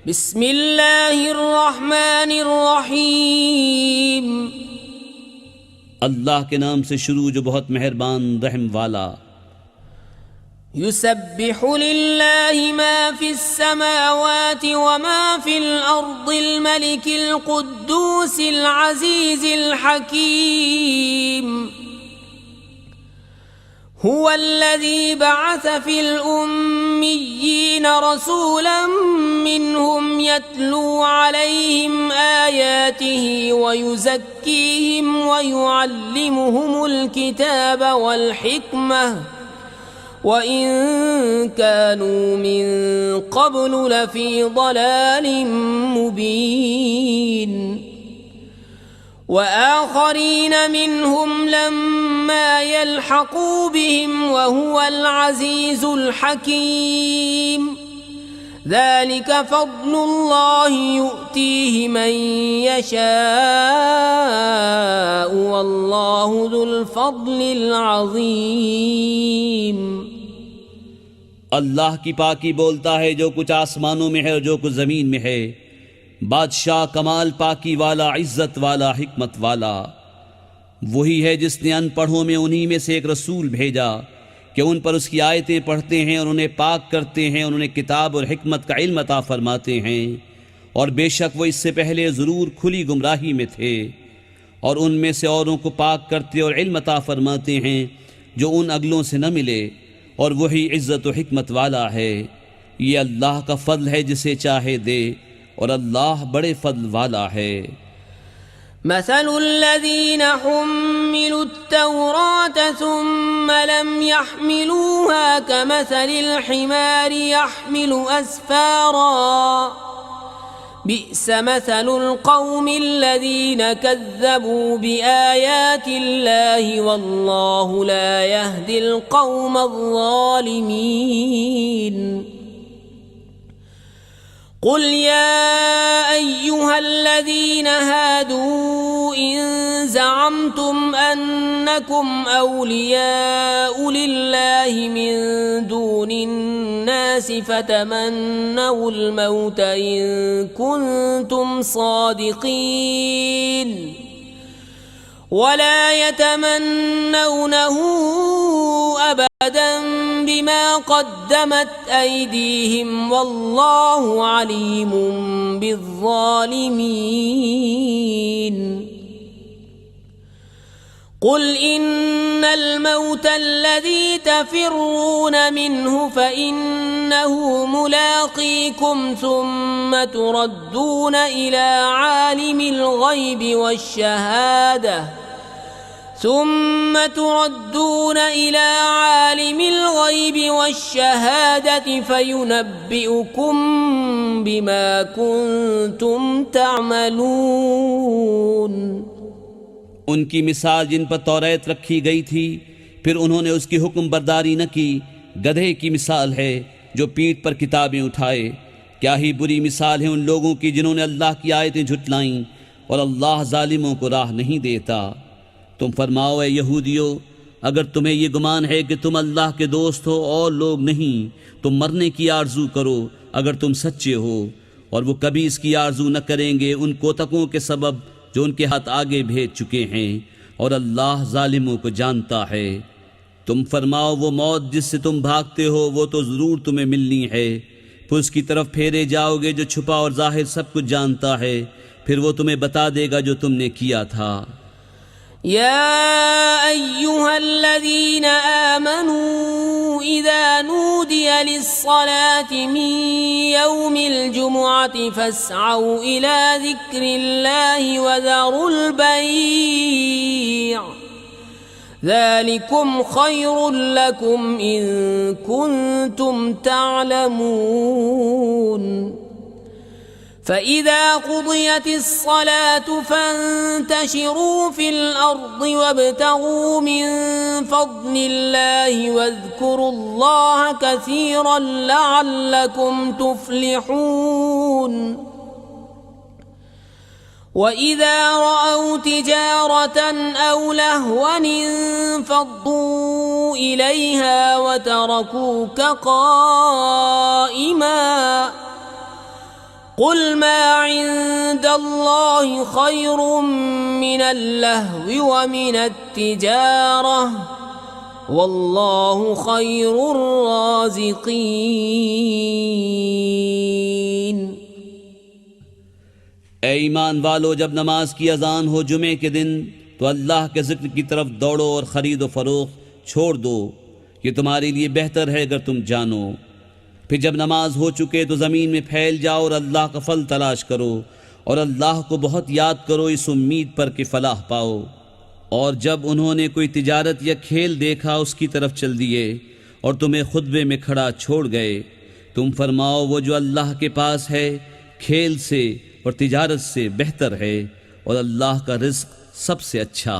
بسم الله الرحمن الرحیم अल्लाह के नाम से शुरू जो बहुत मेहरबान रहम वाला। युसब्बिहु लिल्लाहि मा फिस्समावाति वमा फिल अर्दिल मलिकिल कुद्दूसिल अज़ीज़िल हकीम हुवल्लज़ी बअस फिल उम्मिय्यीन रसूलन मिनहुम यत्लू अलैहिम आयातिही वयुज़क्कीहिम वयुअल्लिमुहुमुल किताब वल हिक्मह वइन कानू मिन क़ब्लु लफ़ी ज़लालिम मुबीन वआख़रीन मिनहुम लम्मा यल्हक़ू बिहिम वहुवल अज़ीज़ुल हकीम ज़ालिक फ़ज़्लुल्लाहि युअतीहि मन यशाअ वल्लाहु ज़ुल फ़ज़्लिल अज़ीम। अल्लाह की पाकी बोलता है जो कुछ आसमानों में है और जो कुछ ज़मीन में है। बादशाह कमाल पाकी वाला, इज्जत वाला, हिकमत वाला वही है जिसने अनपढ़ों में उन्हीं में से एक रसूल भेजा कि उन पर उसकी आयतें पढ़ते हैं और उन्हें पाक करते हैं और उन्हें किताब और हिकमत का इल्म अता फरमाते हैं। और बेशक वो इससे पहले ज़रूर खुली गुमराही में थे। और उनमें से औरों को पाक करते और इल्म अता फरमाते हैं जो उन अगलों से न मिले। और वही इज्जत और हिकमत वाला है। ये अल्लाह का फ़ضल है जिसे चाहे दे, और अल्लाह बड़े फ़ضल वाला है। मसलुल्लज़ीन हुम्मिलु त्तौरात सुम्म लम यहमिलूहा कमसलिल हिमारि यहमिलु अस्फारा बि'स मसलुल क़ौमिल्लज़ीन कज़्ज़बू बिआयातिल्लाहि वल्लाहु ला यहदिल क़ौमज़्ज़ालिमीन। قل يا أيها الذين هادوا إن زعمتم أنكم أولياء لله من دون الناس فتمنوا الموت إن كنتم صادقين ولا يتمنونه أبدا بما قدمت أيديهم والله عليم بالظالمين. قل إن الموت الذي تفرون منه فإنه ملاقيكم ثم تردون إلى عالم الغيب والشهادة فينبئكم بما كنتم تعملون. उनकी मिसाल जिन पर तौरात रखी गई थी फिर उन्होंने उसकी हुक्म बरदारी न की, गधे की मिसाल है जो पीठ पर किताबें उठाए। क्या ही बुरी मिसाल है उन लोगों की जिन्होंने अल्लाह की आयतें झुटलाईं, और अल्लाह जालिमों को राह नहीं देता। तुम फरमाओ, ए यहूदियों, अगर तुम्हें ये गुमान है कि तुम अल्लाह के दोस्त हो और लोग नहीं, तो मरने की आरजू करो अगर तुम सच्चे हो। और वो कभी इसकी आरजू न करेंगे उन कोतकों के सबब जो उनके हाथ आगे भेज चुके हैं, और अल्लाह जालिमों को जानता है। तुम फरमाओ, वो मौत जिससे तुम भागते हो वो तो ज़रूर तुम्हें मिलनी है। फिर उसकी तरफ फेरे जाओगे जो छुपा और जाहिर सब कुछ जानता है, फिर वो तुम्हें बता देगा जो तुमने किया था। يا أيها الذين آمنوا إذا نودي للصلاة من يوم الجمعة فاسعوا إلى ذكر الله وذروا البيع ذلكم خير لكم إن كنتم تعلمون. فإذا قضيت الصلاة فانتشروا في الأرض وابتغوا من فضل الله واذكروا الله كثيرا لعلكم تفلحون. وإذا رأوا تجارة أو لهوا انفضوا إليها وتركوك قائما قل ما عند الله خير من اللهو ومن التجارة والله خير الرازقين۔ اے ایمان والو، جب نماز کی اذان ہو جمعے کے دن تو اللہ کے ذکر کی طرف دوڑو اور خرید و فروخت چھوڑ دو، یہ تمہارے لیے بہتر ہے اگر تم جانو۔ پھر جب نماز ہو چکے تو زمین میں پھیل جاؤ اور اللہ کا فضل تلاش کرو، اور اللہ کو بہت یاد کرو اس امید پر کہ فلاح پاؤ۔ اور جب انہوں نے کوئی تجارت یا کھیل دیکھا اس کی طرف چل دیے اور تمہیں خطبے میں کھڑا چھوڑ گئے، تم فرماؤ وہ جو اللہ کے پاس ہے کھیل سے اور تجارت سے بہتر ہے، اور اللہ کا رزق سب سے اچھا۔